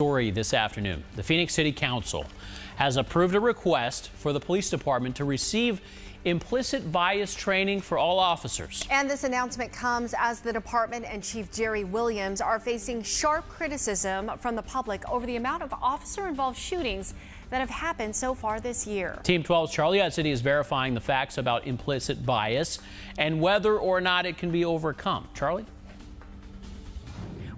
Story this afternoon. The Phoenix City Council has approved a request for the police department to receive implicit bias training for all officers. And this announcement comes as the department and Chief Jerry Williams are facing sharp criticism from the public over the amount of officer-involved shootings that have happened so far this year. Team 12's Charlie City is verifying the facts about implicit bias and whether or not it can be overcome. Charlie?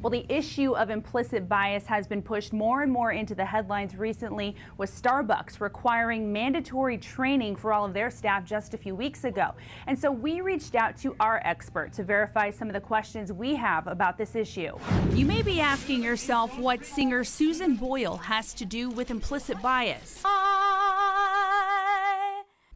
Well, the issue of implicit bias has been pushed more and more into the headlines recently, with Starbucks requiring mandatory training for all of their staff just a few weeks ago. And so we reached out to our expert to verify some of the questions we have about this issue. You may be asking yourself what singer Susan Boyle has to do with implicit bias.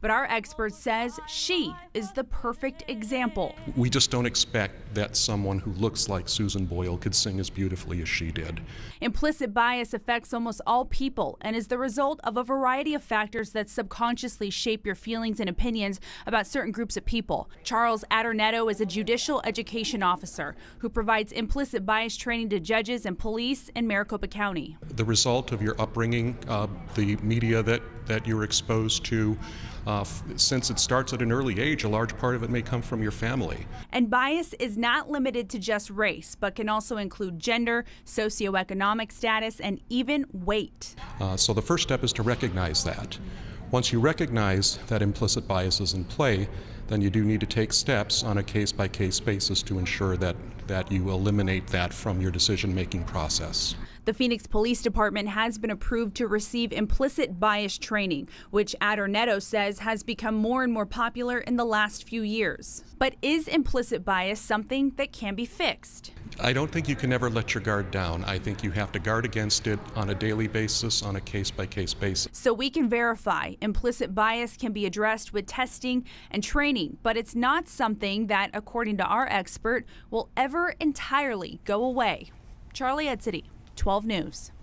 But our expert says she is the perfect example. We just don't expect that someone who looks like Susan Boyle could sing as beautifully as she did. Implicit bias affects almost all people and is the result of a variety of factors that subconsciously shape your feelings and opinions about certain groups of people. Charles Adornetto is a judicial education officer who provides implicit bias training to judges and police in Maricopa County. The result of your upbringing, the media that you're exposed to, since it starts at an early age, a large part of it may come from your family. And bias is not limited to just race, but can also include gender, socioeconomic status, and even weight. So the first step is to recognize that. Once you recognize that implicit bias is in play, then you do need to take steps on a case-by-case basis to ensure that you eliminate that from your decision-making process. The Phoenix Police Department has been approved to receive implicit bias training, which Adornetto says has become more and more popular in the last few years. But is implicit bias something that can be fixed? I don't think you can ever let your guard down. I think you have to guard against it on a daily basis, on a case-by-case basis. So we can verify implicit bias can be addressed with testing and training, but it's not something that, according to our expert, will ever entirely go away. Charlie City, 12 News.